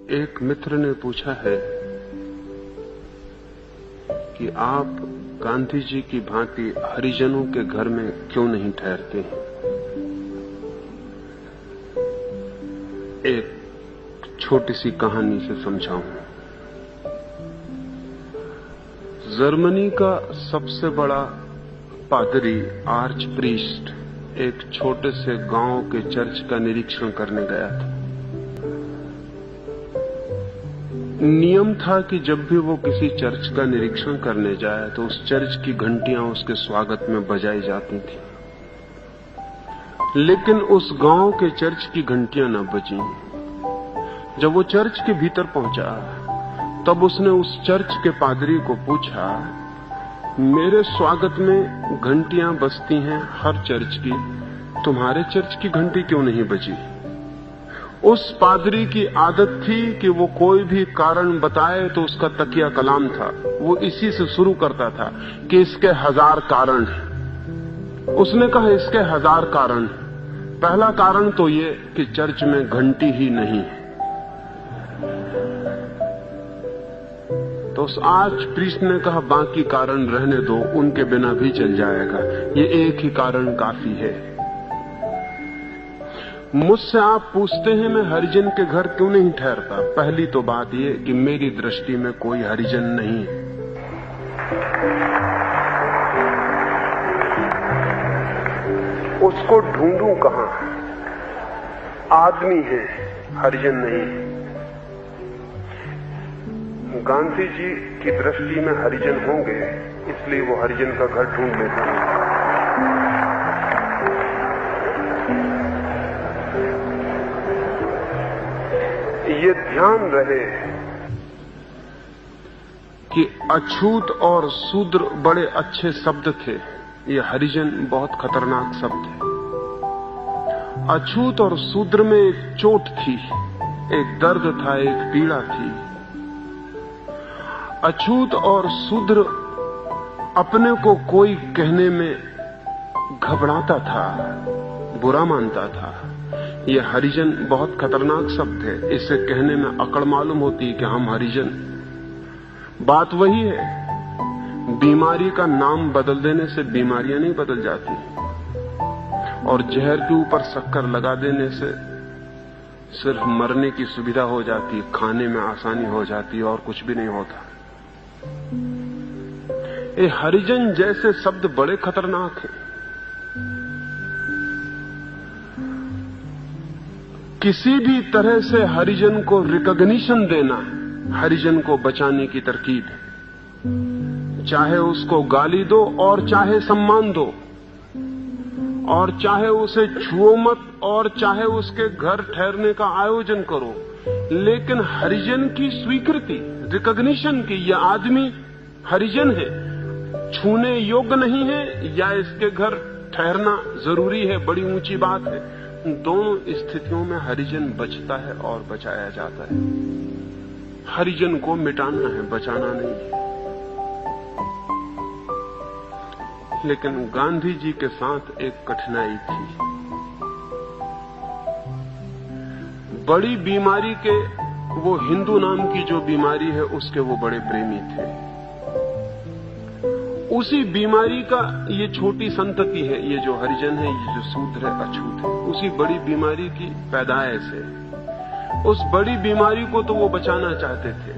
एक मित्र ने पूछा है कि आप गांधी जी की भांति हरिजनों के घर में क्यों नहीं ठहरते हैं। एक छोटी सी कहानी से समझाऊं। जर्मनी का सबसे बड़ा पादरी आर्च प्रीस्ट एक छोटे से गांव के चर्च का निरीक्षण करने गया था। नियम था कि जब भी वो किसी चर्च का निरीक्षण करने जाए तो उस चर्च की घंटियां उसके स्वागत में बजाई जाती थी, लेकिन उस गांव के चर्च की घंटियां न बजीं। जब वो चर्च के भीतर पहुंचा तब उसने उस चर्च के पादरी को पूछा, मेरे स्वागत में घंटियां बजती हैं हर चर्च की, तुम्हारे चर्च की घंटी क्यों नहीं बजी? उस पादरी की आदत थी कि वो कोई भी कारण बताए तो उसका तकिया कलाम था, वो इसी से शुरू करता था कि इसके 1000 कारण हैं। उसने कहा इसके 1000 कारण। पहला कारण तो ये कि चर्च में घंटी ही नहीं है। तो उस आर्च प्रीस्ट ने कहा बाकी कारण रहने दो, उनके बिना भी चल जाएगा, ये एक ही कारण काफी है। मुझसे आप पूछते हैं मैं हरिजन के घर क्यों नहीं ठहरता। पहली तो बात यह कि मेरी दृष्टि में कोई हरिजन नहीं है। उसको ढूंढूं कहां? आदमी है, हरिजन नहीं है। गांधी जी की दृष्टि में हरिजन होंगे, इसलिए वो हरिजन का घर ढूंढ लेते हैं। ये ध्यान रहे कि अछूत और शूद्र बड़े अच्छे शब्द थे, ये हरिजन बहुत खतरनाक शब्द है। अछूत और शूद्र में एक चोट थी, एक दर्द था, एक पीड़ा थी। अछूत और शूद्र अपने को कोई कहने में घबराता था, बुरा मानता था। यह हरिजन बहुत खतरनाक शब्द है, इसे कहने में अकड़ मालूम होती है कि हम हरिजन। बात वही है, बीमारी का नाम बदल देने से बीमारियां नहीं बदल जाती, और जहर के ऊपर शक्कर लगा देने से सिर्फ मरने की सुविधा हो जाती, खाने में आसानी हो जाती और कुछ भी नहीं होता। ये हरिजन जैसे शब्द बड़े खतरनाक हैं। किसी भी तरह से हरिजन को रिकॉग्निशन देना हरिजन को बचाने की तरकीब है। चाहे उसको गाली दो और चाहे सम्मान दो, और चाहे उसे छुओ मत, और चाहे उसके घर ठहरने का आयोजन करो, लेकिन हरिजन की स्वीकृति, रिकॉग्निशन की यह आदमी हरिजन है, छूने योग्य नहीं है या इसके घर ठहरना जरूरी है, बड़ी ऊंची बात है। दोनों स्थितियों में हरिजन बचता है और बचाया जाता है। हरिजन को मिटाना है, बचाना नहीं है। लेकिन गांधी जी के साथ एक कठिनाई थी। बड़ी बीमारी के, वो हिंदू नाम की जो बीमारी है उसके वो बड़े प्रेमी थे। उसी बीमारी का ये छोटी संतति है, ये जो हरिजन है, ये जो शूद्र है, अछूत है, उसी बड़ी बीमारी की पैदाइश है। उस बड़ी बीमारी को तो वो बचाना चाहते थे,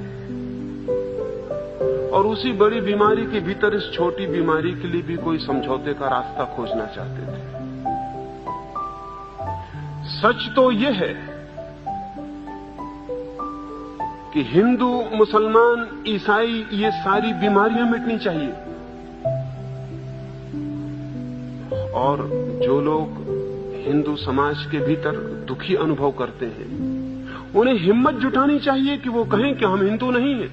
और उसी बड़ी बीमारी के भीतर इस छोटी बीमारी के लिए भी कोई समझौते का रास्ता खोजना चाहते थे। सच तो यह है कि हिंदू, मुसलमान, ईसाई, ये सारी बीमारियां मिटनी चाहिए, और जो लोग हिंदू समाज के भीतर दुखी अनुभव करते हैं उन्हें हिम्मत जुटानी चाहिए कि वो कहें कि हम हिंदू नहीं हैं।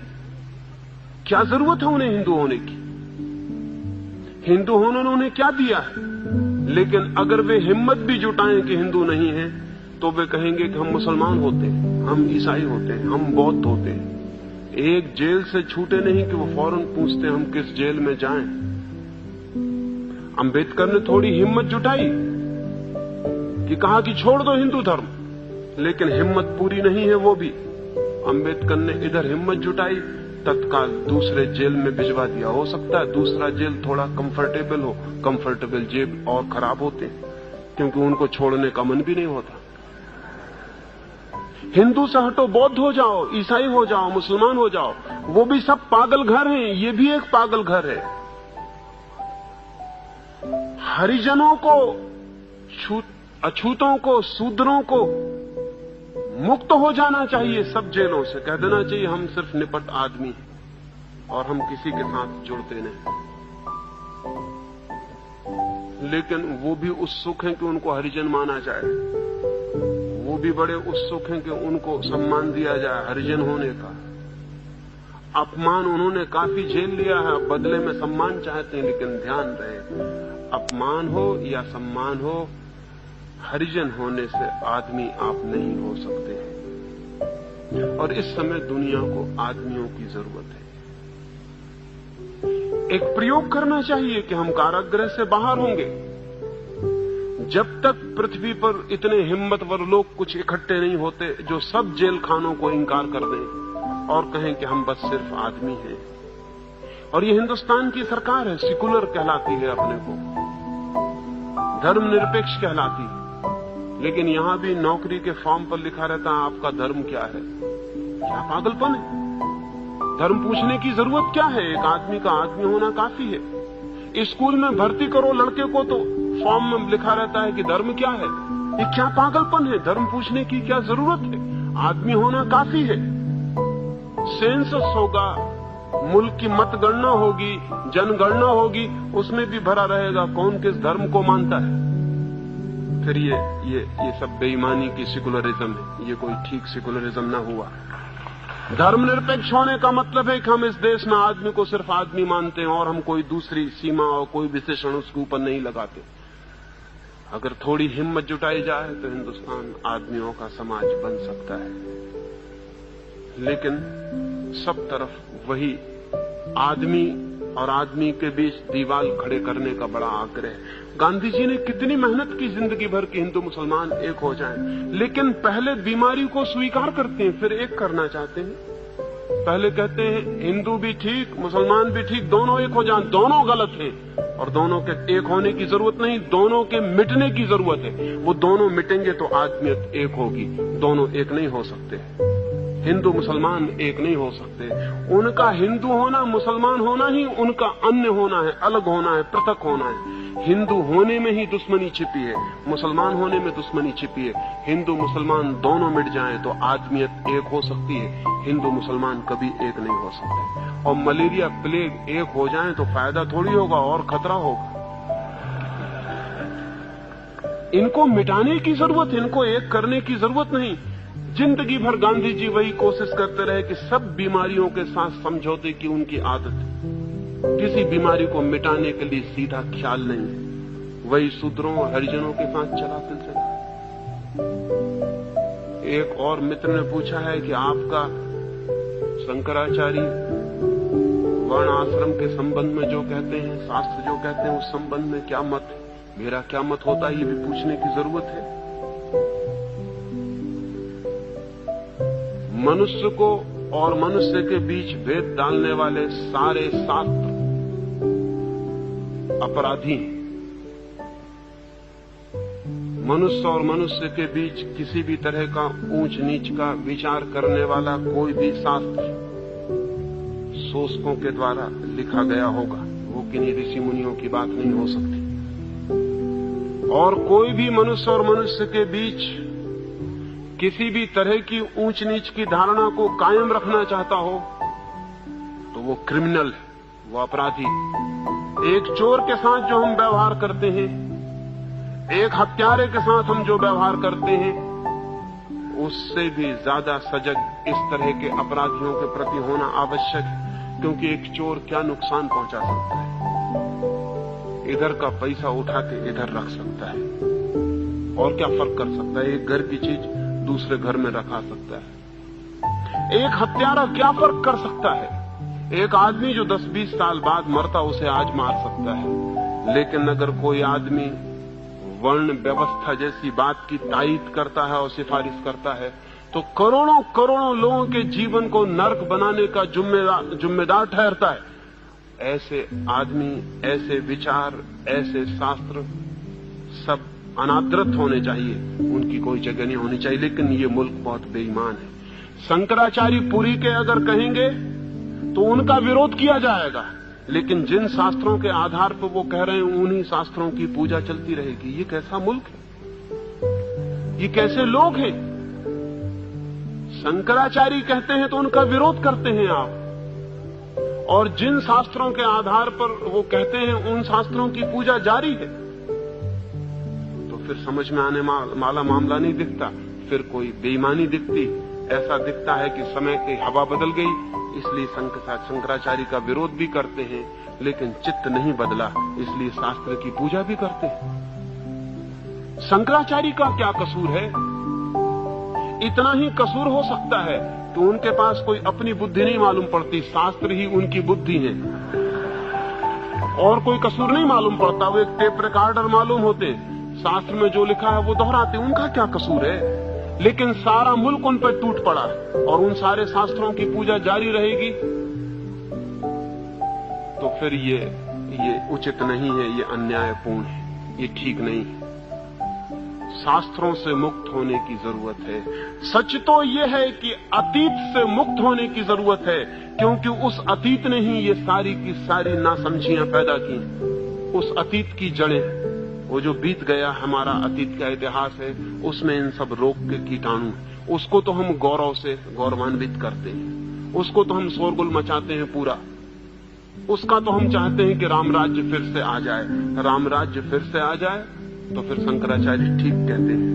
क्या जरूरत है उन्हें हिंदू होने की? हिंदू होने ने उन्हें क्या दिया है? लेकिन अगर वे हिम्मत भी जुटाएं कि हिंदू नहीं हैं, तो वे कहेंगे कि हम मुसलमान होते हैं, हम ईसाई होते हैं, हम बौद्ध होते हैं। एक जेल से छूटे नहीं कि वो फौरन पूछते हम किस जेल में जाएं। अंबेडकर ने थोड़ी हिम्मत जुटाई कि कहा कि छोड़ दो हिंदू धर्म, लेकिन हिम्मत पूरी नहीं है वो भी। अंबेडकर ने इधर हिम्मत जुटाई, तत्काल दूसरे जेल में भिजवा दिया। हो सकता है दूसरा जेल थोड़ा कंफर्टेबल हो, कंफर्टेबल जेल और खराब होते क्योंकि उनको छोड़ने का मन भी नहीं होता। हिंदू से हटो, बौद्ध हो जाओ, ईसाई हो जाओ, मुसलमान हो जाओ, वो भी सब पागल घर हैं, ये भी एक पागल घर है। हरिजनों को, अछूतों को, शूद्रों को मुक्त हो जाना चाहिए सब जेलों से। कह देना चाहिए हम सिर्फ निपट आदमी हैं और हम किसी के साथ जुड़ते नहीं। लेकिन वो भी उत्सुक हैं कि उनको हरिजन माना जाए, वो भी बड़े उत्सुक हैं कि उनको सम्मान दिया जाए हरिजन होने का। अपमान उन्होंने काफी झेल लिया है, बदले में सम्मान चाहते हैं। लेकिन ध्यान रहे, अपमान हो या सम्मान हो, हरिजन होने से आदमी आप नहीं हो सकते। और इस समय दुनिया को आदमियों की जरूरत है। एक प्रयोग करना चाहिए कि हम कारागृह से बाहर होंगे जब तक पृथ्वी पर इतने हिम्मतवर लोग कुछ इकट्ठे नहीं होते जो सब जेल खानों को इंकार कर दें और कहें कि हम बस सिर्फ आदमी हैं। और ये हिंदुस्तान की सरकार है, सेकुलर कहलाती है, अपने को धर्मनिरपेक्ष कहलाती है। लेकिन यहां भी नौकरी के फॉर्म पर लिखा रहता है आपका धर्म क्या है। क्या पागलपन है। धर्म पूछने की जरूरत क्या है? एक आदमी का आदमी होना काफी है। स्कूल में भर्ती करो लड़के को तो फॉर्म में लिखा रहता है कि धर्म क्या है। ये क्या पागलपन है? धर्म पूछने की क्या जरूरत है? आदमी होना काफी है। सेंसस होगा, मुल्क की मतगणना होगी, जनगणना होगी, उसमें भी भरा रहेगा कौन किस धर्म को मानता है। फिर ये सब बेईमानी की सेकुलरिज्म है। ये कोई ठीक सेकुलरिज्म ना हुआ। धर्मनिरपेक्ष होने का मतलब है कि हम इस देश में आदमी को सिर्फ आदमी मानते हैं और हम कोई दूसरी सीमा और कोई विशेषण उसके ऊपर नहीं लगाते। अगर थोड़ी हिम्मत जुटाई जाए तो हिंदुस्तान आदमियों का समाज बन सकता है। लेकिन सब तरफ वही आदमी और आदमी के बीच दीवार खड़े करने का बड़ा आग्रह है। गांधी जी ने कितनी मेहनत की जिंदगी भर कि हिंदू मुसलमान एक हो जाएं, लेकिन पहले बीमारी को स्वीकार करते हैं, फिर एक करना चाहते हैं। पहले कहते हैं हिंदू भी ठीक, मुसलमान भी ठीक, दोनों एक हो जाएं। दोनों गलत हैं और दोनों के एक होने की जरूरत नहीं, दोनों के मिटने की जरूरत है। वो दोनों मिटेंगे तो आदमियत एक होगी। दोनों एक नहीं हो सकते। हिंदू मुसलमान एक नहीं हो सकते। उनका हिंदू होना, मुसलमान होना ही उनका अन्य होना है, अलग होना है, पृथक होना है। हिंदू होने में ही दुश्मनी छिपी है, मुसलमान होने में दुश्मनी छिपी है। हिंदू मुसलमान दोनों मिट जाएं तो आदमियत एक हो सकती है। हिंदू मुसलमान कभी एक नहीं हो सकते। और मलेरिया प्लेग एक हो जाएं तो फायदा थोड़ी होगा और खतरा होगा। इनको मिटाने की जरूरत है, इनको एक करने की जरूरत नहीं। जिंदगी भर गांधी जी वही कोशिश करते रहे कि सब बीमारियों के साथ समझौते की उनकी आदत है। किसी बीमारी को मिटाने के लिए सीधा ख्याल नहीं है। वही शूद्रों और हरिजनों के साथ चला सिलसिला। एक और मित्र ने पूछा है कि आपका शंकराचार्य वर्ण आश्रम के संबंध में जो कहते हैं, शास्त्र जो कहते हैं, उस संबंध में क्या मत है? मेरा क्या मत होता है, ये भी पूछने की जरूरत है। मनुष्य को और मनुष्य के बीच भेद डालने वाले सारे शास्त्र अपराधी हैं। मनुष्य और मनुष्य के बीच किसी भी तरह का ऊंच नीच का विचार करने वाला कोई भी शास्त्र शोषकों के द्वारा लिखा गया होगा, वो किन्हीं ऋषि मुनियों की बात नहीं हो सकती। और कोई भी मनुष्य और मनुष्य के बीच किसी भी तरह की ऊंच नीच की धारणा को कायम रखना चाहता हो तो वो क्रिमिनल है, वो अपराधी। एक चोर के साथ जो हम व्यवहार करते हैं, एक हत्यारे के साथ हम जो व्यवहार करते हैं, उससे भी ज्यादा सजग इस तरह के अपराधियों के प्रति होना आवश्यक है। क्योंकि एक चोर क्या नुकसान पहुंचा सकता है? इधर का पैसा उठा के इधर रख सकता है और क्या फर्क कर सकता है? एक घर की चीज दूसरे घर में रखा सकता है। एक हत्यारा क्या फर्क कर सकता है? एक आदमी जो 10-20 साल बाद मरता उसे आज मार सकता है। लेकिन अगर कोई आदमी वर्ण व्यवस्था जैसी बात की तायीद करता है और सिफारिश करता है तो करोड़ों करोड़ों लोगों के जीवन को नर्क बनाने का जिम्मेदार ठहरता है। ऐसे आदमी, ऐसे विचार, ऐसे शास्त्र सब अनादृत होने चाहिए, उनकी कोई जगह नहीं होनी चाहिए। लेकिन ये मुल्क बहुत बेईमान है। शंकराचार्य पुरी के अगर कहेंगे तो उनका विरोध किया जाएगा, लेकिन जिन शास्त्रों के आधार पर वो कह रहे हैं उन्हीं शास्त्रों की पूजा चलती रहेगी। ये कैसा मुल्क है? ये कैसे लोग हैं? शंकराचार्य कहते हैं तो उनका विरोध करते हैं आप, और जिन शास्त्रों के आधार पर वो कहते हैं उन शास्त्रों की पूजा जारी है। तो फिर समझ में आने वाला मामला नहीं दिखता, फिर कोई बेईमानी दिखती। ऐसा दिखता है कि समय की हवा बदल गई, इसलिए शंकराचार्य का विरोध भी करते हैं, लेकिन चित्त नहीं बदला, इसलिए शास्त्र की पूजा भी करते हैं। शंकराचार्य का क्या कसूर है? इतना ही कसूर हो सकता है तो उनके पास कोई अपनी बुद्धि नहीं मालूम पड़ती, शास्त्र ही उनकी बुद्धि है, और कोई कसूर नहीं मालूम पड़ता। वो एक टेप रिकॉर्डर मालूम होते, शास्त्र में जो लिखा है वो दोहराते, उनका क्या कसूर है? लेकिन सारा मुल्क उन पर टूट पड़ा और उन सारे शास्त्रों की पूजा जारी रहेगी, तो फिर ये उचित नहीं है, ये अन्यायपूर्ण है, ये ठीक नहीं है। शास्त्रों से मुक्त होने की जरूरत है। सच तो ये है कि अतीत से मुक्त होने की जरूरत है, क्योंकि उस अतीत ने ही ये सारी की सारी नासमझियां पैदा की। उस अतीत की जड़ें, वो जो बीत गया हमारा अतीत का इतिहास है, उसमें इन सब रोग के कीटाणु, उसको तो हम गौरव से गौरवान्वित करते हैं, उसको तो हम शोरगुल मचाते हैं पूरा, उसका तो हम चाहते हैं कि राम राज्य फिर से आ जाए। राम राज्य फिर से आ जाए तो फिर शंकराचार्य ठीक कहते हैं,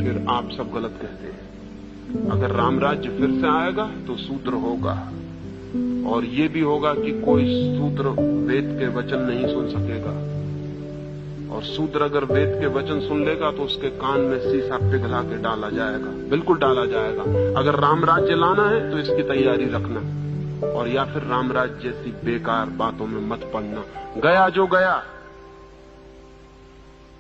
फिर आप सब गलत कहते हैं। अगर राम राज्य फिर से आएगा तो शूद्र होगा, और ये भी होगा कि कोई शूद्र वेद के वचन नहीं सुन सकेगा, और शूद्र अगर वेद के वचन सुन लेगा तो उसके कान में शीशा पिघला के डाला जाएगा, बिल्कुल डाला जाएगा। अगर राम राज्य लाना है तो इसकी तैयारी रखना, और या फिर राम राज्य जैसी बेकार बातों में मत पड़ना। गया जो गया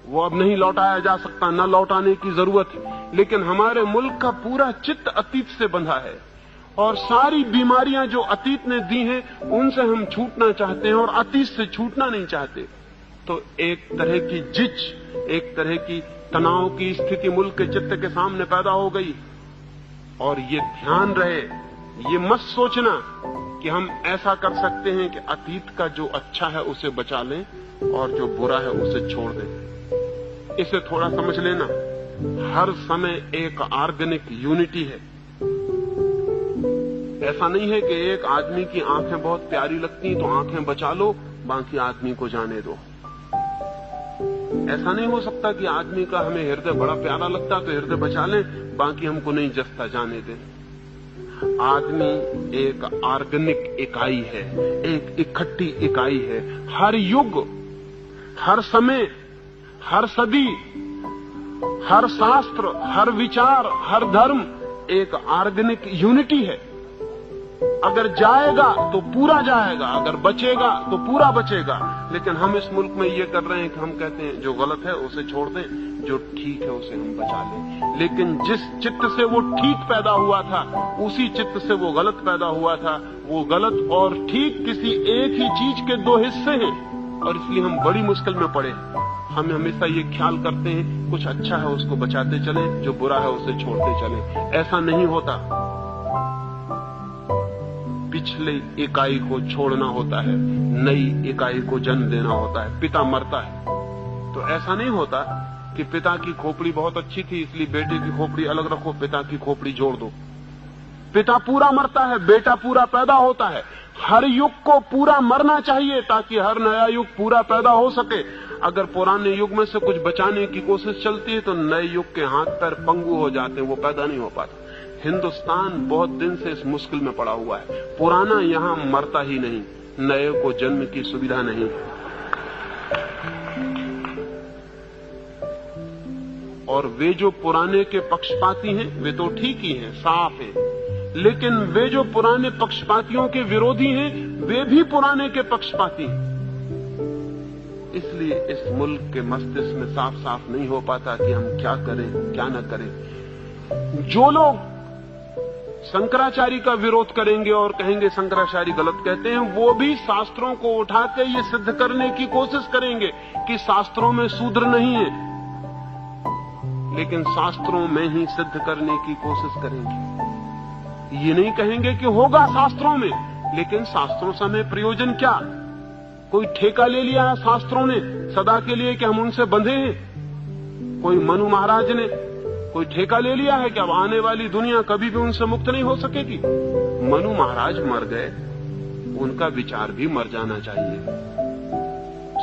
वो अब नहीं लौटाया जा सकता, न लौटाने की जरूरत है। लेकिन हमारे मुल्क का पूरा चित्त अतीत से बंधा है, और सारी बीमारियां जो अतीत ने दी हैं उनसे हम छूटना चाहते हैं, और अतीत से छूटना नहीं चाहते। तो एक तरह की जिच, एक तरह की तनाव की स्थिति मुल्क के चित्त के सामने पैदा हो गई। और ये ध्यान रहे, ये मत सोचना कि हम ऐसा कर सकते हैं कि अतीत का जो अच्छा है उसे बचा लें और जो बुरा है उसे छोड़ दें। इसे थोड़ा समझ लेना, हर समय एक ऑर्गेनिक यूनिटी है। ऐसा नहीं है कि एक आदमी की आंखें बहुत प्यारी लगती तो आंखें बचा लो, बाकी आदमी को जाने दो। ऐसा नहीं हो सकता कि आदमी का हमें हृदय बड़ा प्यारा लगता तो हृदय बचा लें, बाकी हमको नहीं जसता जाने दें। आदमी एक ऑर्गेनिक इकाई है, एक इकट्ठी इकाई है। हर युग, हर समय, हर सदी, हर शास्त्र, हर विचार, हर धर्म एक ऑर्गेनिक यूनिटी है। अगर जाएगा तो पूरा जाएगा, अगर बचेगा तो पूरा बचेगा। लेकिन हम इस मुल्क में ये कर रहे हैं कि हम कहते हैं जो गलत है उसे छोड़ दें, जो ठीक है उसे हम बचा लें। लेकिन जिस चित्त से वो ठीक पैदा हुआ था उसी चित्त से वो गलत पैदा हुआ था। वो गलत और ठीक किसी एक ही चीज के दो हिस्से हैं, और इसलिए हम बड़ी मुश्किल में पड़े। हम हमेशा ये ख्याल करते हैं कुछ अच्छा है उसको बचाते चलें, जो बुरा है उसे छोड़ते चलें। ऐसा नहीं होता। पिछली इकाई को छोड़ना होता है, नई इकाई को जन्म देना होता है। पिता मरता है तो ऐसा नहीं होता कि पिता की खोपड़ी बहुत अच्छी थी इसलिए बेटे की खोपड़ी अलग रखो, पिता की खोपड़ी जोड़ दो। पिता पूरा मरता है, बेटा पूरा पैदा होता है। हर युग को पूरा मरना चाहिए ताकि हर नया युग पूरा पैदा हो सके। अगर पुराने युग में से कुछ बचाने की कोशिश चलती है तो नए युग के हाथ पैर पंगु हो जाते हैं, वो पैदा नहीं हो पाता। हिंदुस्तान बहुत दिन से इस मुश्किल में पड़ा हुआ है। पुराना यहां मरता ही नहीं, नए को जन्म की सुविधा नहीं। और वे जो पुराने के पक्षपाती हैं वे तो ठीक ही हैं, साफ हैं, लेकिन वे जो पुराने पक्षपातियों के विरोधी हैं वे भी पुराने के पक्षपाती हैं। इसलिए इस मुल्क के मस्तिष्क में साफ साफ नहीं हो पाता कि हम क्या करें क्या न करें। जो लोग शंकराचार्य का विरोध करेंगे और कहेंगे शंकराचार्य गलत कहते हैं, वो भी शास्त्रों को उठा के ये सिद्ध करने की कोशिश करेंगे कि शास्त्रों में शूद्र नहीं है, लेकिन शास्त्रों में ही सिद्ध करने की कोशिश करेंगे। ये नहीं कहेंगे कि होगा शास्त्रों में, लेकिन शास्त्रों से हमें प्रयोजन क्या? कोई ठेका ले लिया है शास्त्रों ने सदा के लिए कि हम उनसे बंधे हैं? कोई मनु महाराज ने कोई ठेका ले लिया है कि अब आने वाली दुनिया कभी भी उनसे मुक्त नहीं हो सकेगी? मनु महाराज मर गए, उनका विचार भी मर जाना चाहिए।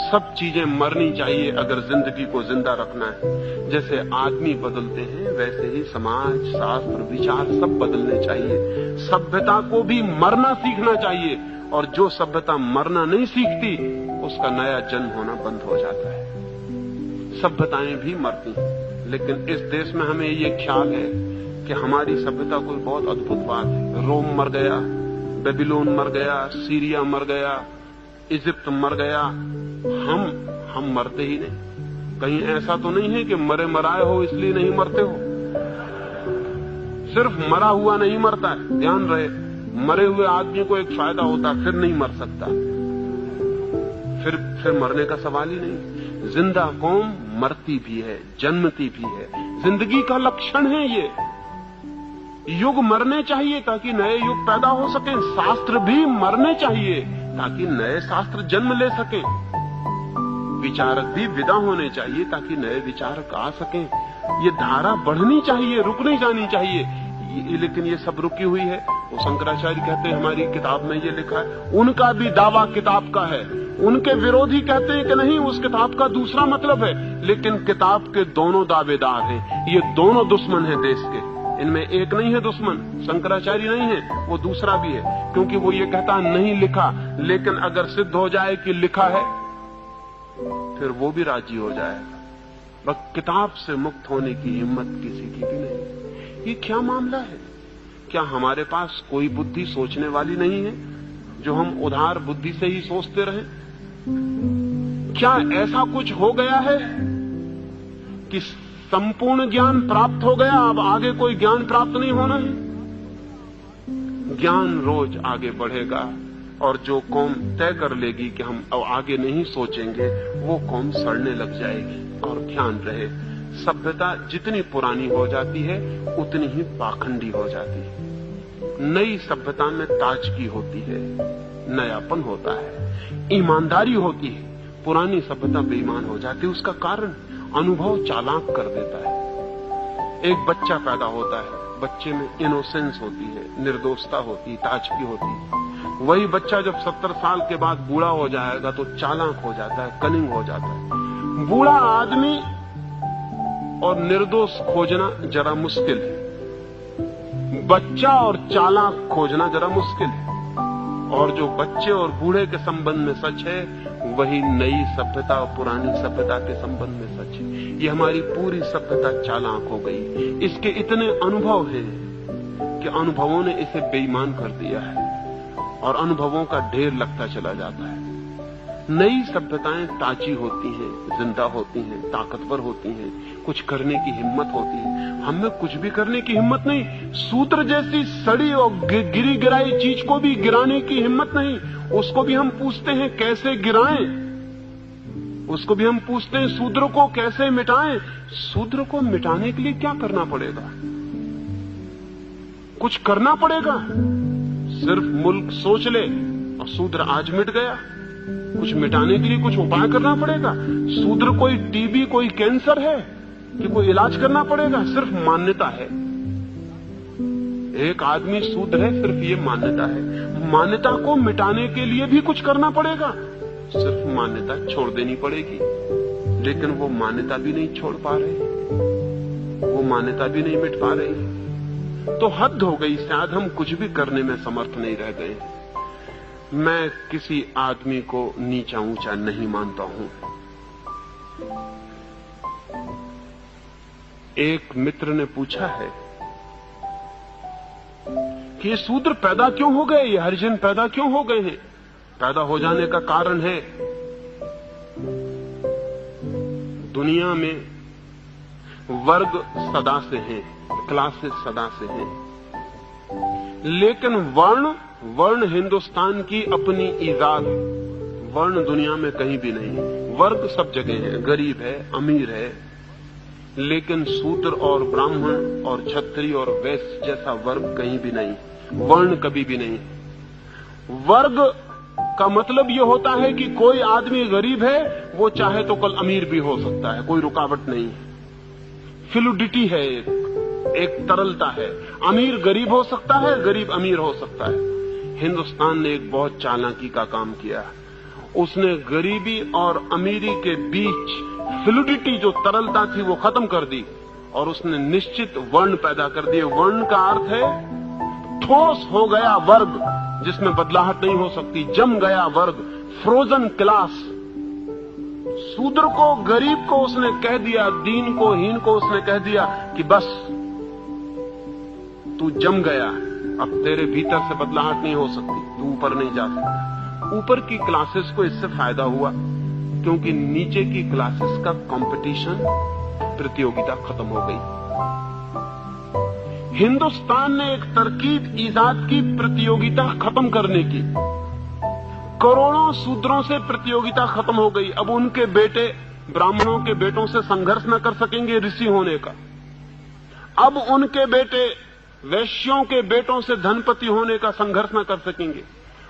सब चीजें मरनी चाहिए अगर जिंदगी को जिंदा रखना है। जैसे आदमी बदलते हैं वैसे ही समाज, शास्त्र, विचार सब बदलने चाहिए। सभ्यता को भी मरना सीखना चाहिए, और जो सभ्यता मरना नहीं सीखती उसका नया जन्म होना बंद हो जाता है। सभ्यताएं भी मरती हैं, लेकिन इस देश में हमें ये ख्याल है कि हमारी सभ्यता कोई बहुत अद्भुत बात है। रोम मर गया, बेबीलोन मर गया, सीरिया मर गया, इजिप्ट मर गया, हम मरते ही नहीं। कहीं ऐसा तो नहीं है कि मरे मराए हो इसलिए नहीं मरते हो? सिर्फ मरा हुआ नहीं मरता है, ध्यान रहे। मरे हुए आदमी को एक फायदा होता, फिर नहीं मर सकता, फिर मरने का सवाल ही नहीं। जिंदा कौम मरती भी है, जन्मती भी है, जिंदगी का लक्षण है ये। युग मरने चाहिए ताकि नए युग पैदा हो सके। शास्त्र भी मरने चाहिए ताकि नए शास्त्र जन्म ले सके। विचारक भी विदा होने चाहिए ताकि नए विचारक आ सके। ये धारा बढ़नी चाहिए, रुक नहीं जानी चाहिए। लेकिन ये सब रुकी हुई है। वो शंकराचार्य कहते हैं हमारी किताब में ये लिखा है, उनका भी दावा किताब का है। उनके विरोधी कहते हैं कि नहीं, उस किताब का दूसरा मतलब है। लेकिन किताब के दोनों दावेदार हैं। ये दोनों दुश्मन हैं देश के। इनमें एक नहीं है दुश्मन, शंकराचार्य नहीं है, वो दूसरा भी है। क्योंकि वो ये कहता नहीं लिखा, लेकिन अगर सिद्ध हो जाए कि लिखा है फिर वो भी राजी हो जाएगा। बस किताब से मुक्त होने की हिम्मत किसी की भी नहीं। ये क्या मामला है? क्या हमारे पास कोई बुद्धि सोचने वाली नहीं है जो हम उधार बुद्धि से ही सोचते रहें? क्या ऐसा कुछ हो गया है कि संपूर्ण ज्ञान प्राप्त हो गया, अब आगे कोई ज्ञान प्राप्त नहीं होना है? ज्ञान रोज आगे बढ़ेगा, और जो कौम तय कर लेगी कि हम अब आगे नहीं सोचेंगे, वो कौम सड़ने लग जाएगी। और ध्यान रहे, सभ्यता जितनी पुरानी हो जाती है उतनी ही पाखंडी हो जाती है। नई सभ्यता में ताजगी होती है, नयापन होता है, ईमानदारी होती है। पुरानी सभ्यता बेईमान हो जाती है। उसका कारण अनुभव चालाक कर देता है। एक बच्चा पैदा होता है, बच्चे में इनोसेंस होती है, निर्दोषता होती है, ताजगी होती है। वही बच्चा जब 70 साल के बाद बूढ़ा हो जाएगा तो चालाक हो जाता है, कनिंग हो जाता है। बूढ़ा आदमी और निर्दोष खोजना जरा मुश्किल है, बच्चा और चालाक खोजना जरा मुश्किल है। और जो बच्चे और बूढ़े के संबंध में सच है, वही नई सभ्यता और पुरानी सभ्यता के संबंध में सच है। ये हमारी पूरी सभ्यता चालाक हो गई। इसके इतने अनुभव हैं कि अनुभवों ने इसे बेईमान कर दिया है, और अनुभवों का ढेर लगता चला जाता है। नई सभ्यताएं ताजी होती हैं, जिंदा होती हैं, ताकतवर होती हैं, कुछ करने की हिम्मत होती है। हमें कुछ भी करने की हिम्मत नहीं। सूत्र जैसी सड़ी और गिरी गिराई चीज को भी गिराने की हिम्मत नहीं। उसको भी हम पूछते हैं कैसे गिराएं, उसको भी हम पूछते हैं शूद्र को कैसे मिटाएं। शूद्र को मिटाने के लिए क्या करना पड़ेगा? कुछ करना पड़ेगा? सिर्फ मुल्क सोच ले और शूद्र आज मिट गया। कुछ मिटाने के लिए कुछ उपाय करना पड़ेगा। शूद्र कोई टीबी, कोई कैंसर है कि कोई इलाज करना पड़ेगा? सिर्फ मान्यता है। एक आदमी शूद्र है, सिर्फ ये मान्यता है। मान्यता को मिटाने के लिए भी कुछ करना पड़ेगा। सिर्फ मान्यता छोड़ देनी पड़ेगी, लेकिन वो मान्यता भी नहीं छोड़ पा रहे, वो मान्यता भी नहीं मिट पा रही। तो हद हो गई, शायद हम कुछ भी करने में समर्थ नहीं रह गए। मैं किसी आदमी को नीचा ऊंचा नहीं मानता हूं। एक मित्र ने पूछा है कि ये शूद्र पैदा क्यों हो गए, ये हरिजन पैदा क्यों हो गए हैं? पैदा हो जाने का कारण है दुनिया में वर्ग सदा से हैं, क्लासेस सदा से हैं, लेकिन वर्ण हिंदुस्तान की अपनी ईजाद, वर्ण दुनिया में कहीं भी नहीं। वर्ग सब जगह है, गरीब है, अमीर है, लेकिन शूद्र और ब्राह्मण और क्षत्रिय और वैश्य जैसा वर्ग कहीं भी नहीं, वर्ण कभी भी नहीं। वर्ग का मतलब यह होता है कि कोई आदमी गरीब है, वो चाहे तो कल अमीर भी हो सकता है, कोई रुकावट नहीं है। फ्लूइडिटी है, एक तरलता है। अमीर गरीब हो सकता है, गरीब अमीर हो सकता है। हिंदुस्तान ने एक बहुत चालाकी का काम किया, उसने गरीबी और अमीरी के बीच फ्लूइडिटी जो तरलता थी वो खत्म कर दी और उसने निश्चित वर्ण पैदा कर दिए। वर्ण का अर्थ है ठोस हो गया वर्ग जिसमें बदलाहट नहीं हो सकती, जम गया वर्ग, फ्रोजन क्लास। शूद्र को, गरीब को उसने कह दिया, दीन को, हीन को उसने कह दिया कि बस तू जम गया, अब तेरे भीतर से बदलाहट नहीं हो सकती, तू ऊपर नहीं जा सकता। ऊपर की क्लासेस को इससे फायदा हुआ क्योंकि नीचे की क्लासेस का कंपटीशन, प्रतियोगिता खत्म हो गई। हिंदुस्तान ने एक तरकीब ईजाद की प्रतियोगिता खत्म करने की। करोड़ों शूद्रों से प्रतियोगिता खत्म हो गई। अब उनके बेटे ब्राह्मणों के बेटों से संघर्ष न कर सकेंगे ऋषि होने का। अब उनके बेटे वैश्यों के बेटों से धनपति होने का संघर्ष न कर सकेंगे।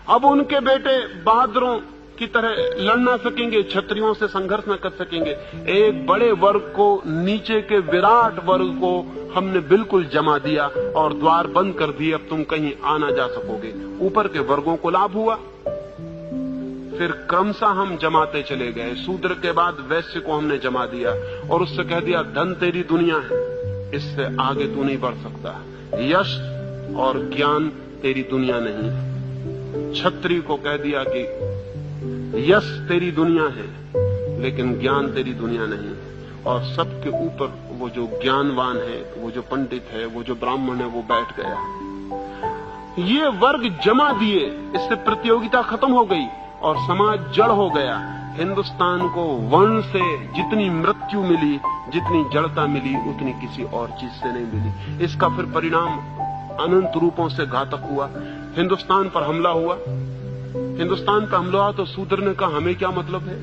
अब उनके बेटे बहादुरों की तरह लड़ ना सकेंगे, क्षत्रियों से संघर्ष न कर सकेंगे। एक बड़े वर्ग को, नीचे के विराट वर्ग को हमने बिल्कुल जमा दिया और द्वार बंद कर दिए, अब तुम कहीं आ ना जा सकोगे। ऊपर के वर्गों को लाभ हुआ, फिर क्रमशः हम जमाते चले गए। शूद्र के बाद वैश्य को हमने जमा दिया और उससे कह दिया धन तेरी दुनिया है, इससे आगे तू नहीं बढ़ सकता। यश और ज्ञान तेरी दुनिया नहीं। क्षत्रिय को कह दिया कि यश तेरी दुनिया है लेकिन ज्ञान तेरी दुनिया नहीं। और सबके ऊपर वो जो ज्ञानवान है, वो जो पंडित है, वो जो ब्राह्मण है, वो बैठ गया। ये वर्ग जमा दिए, इससे प्रतियोगिता खत्म हो गई और समाज जड़ हो गया। हिंदुस्तान को वर्ण से जितनी मृत्यु मिली, जितनी जड़ता मिली, उतनी किसी और चीज से नहीं मिली। इसका फिर परिणाम अनंत रूपों से घातक हुआ। हिंदुस्तान पर हमला हुआ, हिंदुस्तान पर हमला हुआ तो शूद्र ने कहा हमें क्या मतलब है,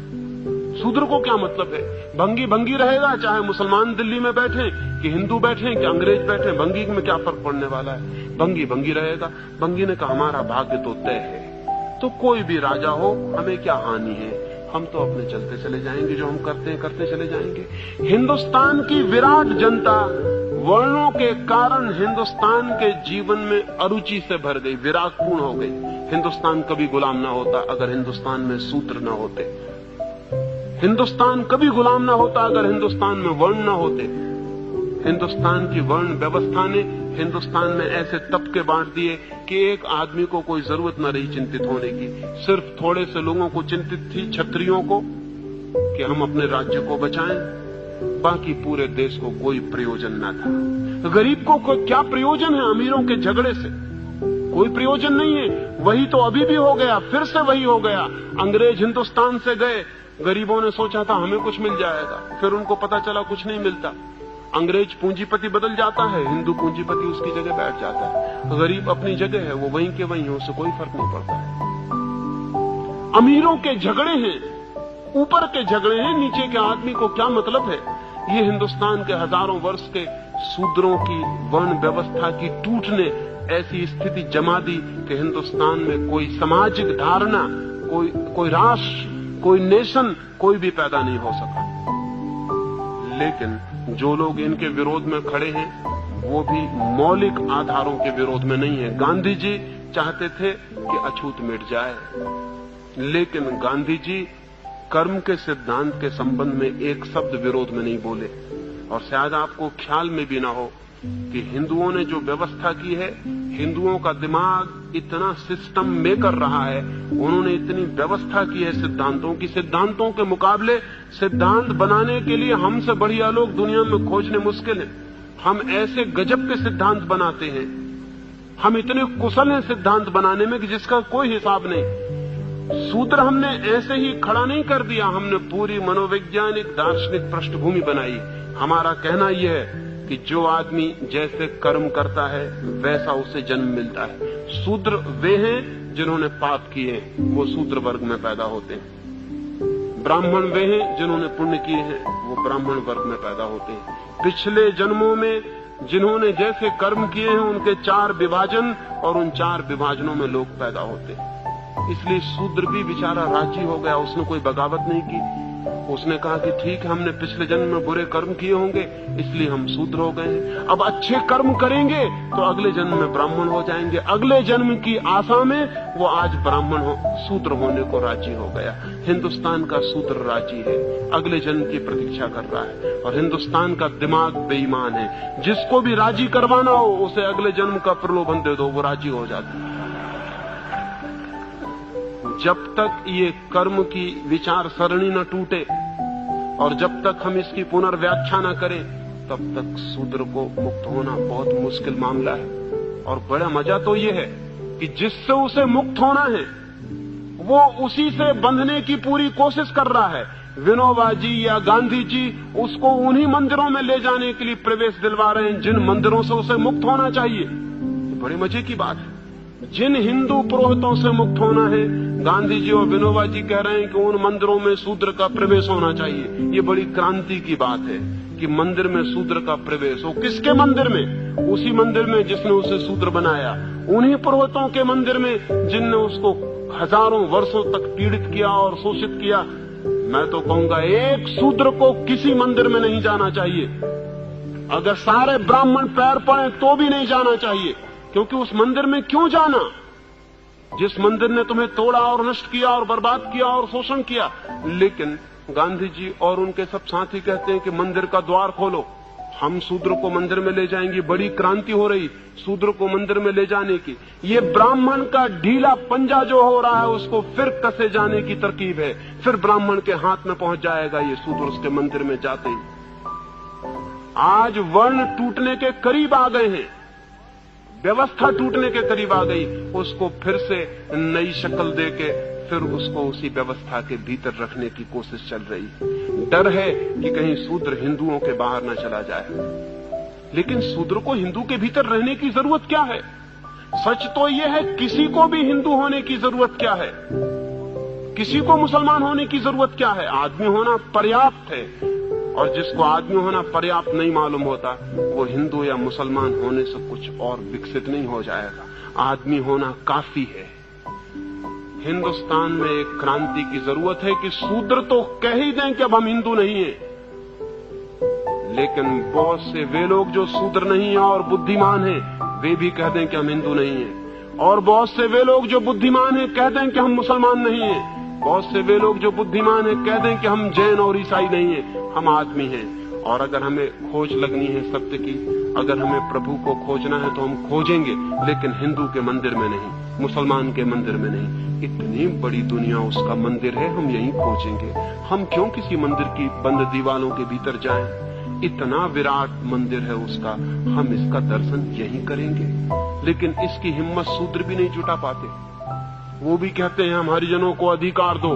शूद्र को क्या मतलब है, भंगी भंगी रहेगा, चाहे मुसलमान दिल्ली में बैठे कि हिंदू बैठे कि अंग्रेज बैठे, भंगी में क्या फर्क पड़ने वाला है, भंगी भंगी रहेगा। भंगी ने कहा हमारा भाग्य तो तय है, तो कोई भी राजा हो हमें क्या हानि है, हम तो अपने चलते चले जाएंगे, जो हम करते हैं करते चले जाएंगे। हिंदुस्तान की विराट जनता वर्णों के कारण हिंदुस्तान के जीवन में अरुचि से भर गई, विरागपूर्ण हो गई। हिंदुस्तान कभी गुलाम ना होता अगर हिंदुस्तान में सूत्र न होते। हिंदुस्तान कभी गुलाम ना होता अगर हिंदुस्तान में वर्ण न होते। हिंदुस्तान की वर्ण व्यवस्था ने हिंदुस्तान में ऐसे तबके बांट दिए कि एक आदमी को कोई जरूरत न रही चिंतित होने की। सिर्फ थोड़े से लोगों को चिंतित थी, क्षत्रियों को, कि हम अपने राज्य को बचाएं, बाकी पूरे देश को कोई प्रयोजन न था। गरीब को क्या प्रयोजन है अमीरों के झगड़े से? कोई प्रयोजन नहीं है। वही तो अभी भी हो गया, फिर से वही हो गया। अंग्रेज हिंदुस्तान से गए, गरीबों ने सोचा था हमें कुछ मिल जाएगा, फिर उनको पता चला कुछ नहीं मिलता। अंग्रेज पूंजीपति बदल जाता है, हिंदू पूंजीपति उसकी जगह बैठ जाता है। गरीब अपनी जगह है, वो वहीं के वहीं है, उससे कोई फर्क नहीं पड़ता है। अमीरों के झगड़े हैं, ऊपर के झगड़े हैं, नीचे के आदमी को क्या मतलब है। ये हिंदुस्तान के हजारों वर्ष के शूद्रों की वर्ण व्यवस्था की टूट ने ऐसी स्थिति जमा दी कि हिंदुस्तान में कोई सामाजिक धारणा, कोई राष्ट्र, कोई नेशन, कोई भी पैदा नहीं हो सका। लेकिन जो लोग इनके विरोध में खड़े हैं वो भी मौलिक आधारों के विरोध में नहीं है। गांधी जी चाहते थे कि अछूत मिट जाए, लेकिन गांधी जी कर्म के सिद्धांत के संबंध में एक शब्द विरोध में नहीं बोले। और शायद आपको ख्याल में भी ना हो कि हिंदुओं ने जो व्यवस्था की है, हिंदुओं का दिमाग इतना सिस्टम मेकर रहा है, उन्होंने इतनी व्यवस्था की है सिद्धांतों की। सिद्धांतों के मुकाबले सिद्धांत बनाने के लिए हमसे बढ़िया लोग दुनिया में खोजने मुश्किल है। हम ऐसे गजब के सिद्धांत बनाते हैं, हम इतने कुशल हैं सिद्धांत बनाने में कि जिसका कोई हिसाब नहीं। सूत्र हमने ऐसे ही खड़ा नहीं कर दिया, हमने पूरी मनोवैज्ञानिक दार्शनिक पृष्ठभूमि बनाई। हमारा कहना यह है कि जो आदमी जैसे कर्म करता है वैसा उसे जन्म मिलता है। शूद्र वे हैं जिन्होंने पाप किए, वो शूद्र वर्ग में पैदा होते हैं। ब्राह्मण वे हैं जिन्होंने पुण्य किए हैं, वो ब्राह्मण वर्ग में पैदा होते हैं। पिछले जन्मों में जिन्होंने जैसे कर्म किए हैं उनके 4 विभाजन, और उन 4 विभाजनों में लोग पैदा होते हैं। इसलिए शूद्र भी बेचारा राजी हो गया, उसने कोई बगावत नहीं की। उसने कहा कि ठीक है, हमने पिछले जन्म में बुरे कर्म किए होंगे इसलिए हम शूद्र हो गए हैं, अब अच्छे कर्म करेंगे तो अगले जन्म में ब्राह्मण हो जाएंगे। अगले जन्म की आशा में वो आज शूद्र होने को राजी हो गया। हिंदुस्तान का शूद्र राजी है, अगले जन्म की प्रतीक्षा कर रहा है, और हिंदुस्तान का दिमाग बेईमान है। जिसको भी राजी करवाना हो उसे अगले जन्म का प्रलोभन दे दो, वो राजी हो जाता है। जब तक ये कर्म की विचार सरणी न टूटे और जब तक हम इसकी पुनर्व्याख्या न करें, तब तक शूद्र को मुक्त होना बहुत मुश्किल मामला है। और बड़ा मजा तो ये है कि जिससे उसे मुक्त होना है वो उसी से बंधने की पूरी कोशिश कर रहा है। विनोबा जी या गांधी जी उसको उन्हीं मंदिरों में ले जाने के लिए प्रवेश दिलवा रहे हैं जिन मंदिरों से उसे मुक्त होना चाहिए। बड़े मजे की बात है। जिन हिंदू पुरोहितों से मुक्त होना है, गांधी जी और विनोबा जी कह रहे हैं कि उन मंदिरों में शूद्र का प्रवेश होना चाहिए। ये बड़ी क्रांति की बात है कि मंदिर में शूद्र का प्रवेश हो। किसके मंदिर में? उसी मंदिर में जिसने उसे शूद्र बनाया, उन्हीं पुरोहितों के मंदिर में जिनने उसको हजारों वर्षों तक पीड़ित किया और शोषित किया। मैं तो कहूंगा एक शूद्र को किसी मंदिर में नहीं जाना चाहिए। अगर सारे ब्राह्मण पैर पड़े तो भी नहीं जाना चाहिए, क्योंकि उस मंदिर में क्यों जाना जिस मंदिर ने तुम्हें तोड़ा और नष्ट किया और बर्बाद किया और शोषण किया। लेकिन गांधी जी और उनके सब साथी कहते हैं कि मंदिर का द्वार खोलो, हम शूद्र को मंदिर में ले जाएंगे। बड़ी क्रांति हो रही शूद्र को मंदिर में ले जाने की। ये ब्राह्मण का ढीला पंजा जो हो रहा है उसको फिर कसे जाने की तरकीब है। फिर ब्राह्मण के हाथ में पहुंच जाएगा ये शूद्र उसके मंदिर में जाते ही। आज वर्ण टूटने के करीब आ गए हैं, व्यवस्था टूटने के करीब आ गई। उसको फिर से नई शक्ल देके फिर उसको उसी व्यवस्था के भीतर रखने की कोशिश चल रही। डर है कि कहीं शूद्र हिंदुओं के बाहर न चला जाए। लेकिन शूद्र को हिंदू के भीतर रहने की जरूरत क्या है? सच तो यह है किसी को भी हिंदू होने की जरूरत क्या है, किसी को मुसलमान होने की जरूरत क्या है? आदमी होना पर्याप्त है। और जिसको आदमी होना पर्याप्त नहीं मालूम होता वो हिंदू या मुसलमान होने से कुछ और विकसित नहीं हो जाएगा। आदमी होना काफी है। हिंदुस्तान में एक क्रांति की जरूरत है कि शूद्र तो कह ही दें कि अब हम हिंदू नहीं हैं, लेकिन बहुत से वे लोग जो शूद्र नहीं है और बुद्धिमान हैं वे भी कह दें कि हम हिंदू नहीं हैं। और बहुत से वे लोग जो बुद्धिमान हैं कह दें कि हम मुसलमान नहीं हैं। बहुत से वे लोग जो बुद्धिमान हैं कह दें कि हम जैन और ईसाई नहीं हैं, हम आदमी हैं। और अगर हमें खोज लगनी है सत्य की, अगर हमें प्रभु को खोजना है तो हम खोजेंगे, लेकिन हिंदू के मंदिर में नहीं, मुसलमान के मंदिर में नहीं। इतनी बड़ी दुनिया उसका मंदिर है, हम यहीं खोजेंगे। हम क्यों किसी मंदिर की बंद दीवारों के भीतर जाएं? इतना विराट मंदिर है उसका, हम इसका दर्शन यहीं करेंगे। लेकिन इसकी हिम्मत शूद्र भी नहीं जुटा पाते। वो भी कहते हैं हम हरिजनों को अधिकार दो,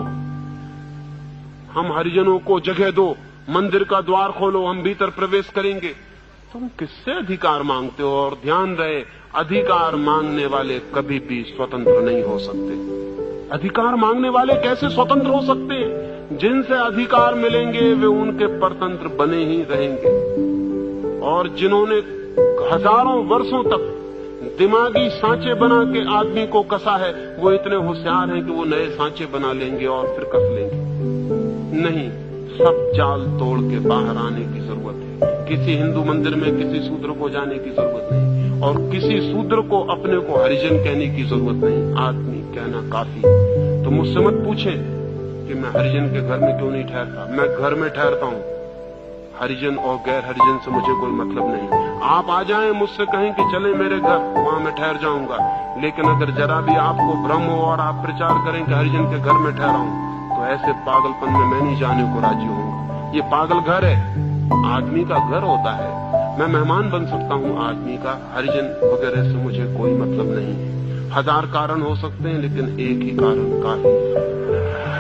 हम हरिजनों को जगह दो, मंदिर का द्वार खोलो, हम भीतर प्रवेश करेंगे। तुम किससे अधिकार मांगते हो? और ध्यान रहे, अधिकार मांगने वाले कभी भी स्वतंत्र नहीं हो सकते। अधिकार मांगने वाले कैसे स्वतंत्र हो सकते हैं? जिनसे अधिकार मिलेंगे वे उनके परतंत्र बने ही रहेंगे। और जिन्होंने हजारों वर्षों तक दिमागी सांचे बना के आदमी को कसा है, वो इतने होशियार हैं कि वो नए सांचे बना लेंगे और फिर कस लेंगे। नहीं, सब जाल तोड़ के बाहर आने की जरूरत है। किसी हिंदू मंदिर में किसी शूद्र को जाने की जरूरत नहीं, और किसी शूद्र को अपने को हरिजन कहने की जरूरत नहीं। आदमी कहना काफी। तो मुझसे मत पूछे कि मैं हरिजन के घर में क्यों नहीं ठहरता। मैं घर में ठहरता हूँ, हरिजन और गैर हरिजन से मुझे कोई मतलब नहीं। आप आ जाएं मुझसे कहें कि चले मेरे घर, वहां मैं ठहर जाऊंगा। लेकिन अगर जरा भी आपको भ्रम हो और आप प्रचार करें कि हरिजन के घर में ठहरा हूं, तो ऐसे पागलपन में मैं नहीं जाने को राजी हूँ। ये पागल घर है, आदमी का घर होता है। मैं मेहमान बन सकता हूँ आदमी का, हरिजन वगैरह से मुझे कोई मतलब नहीं है। 1000 कारण हो सकते हैं, लेकिन एक ही कारण काफी है।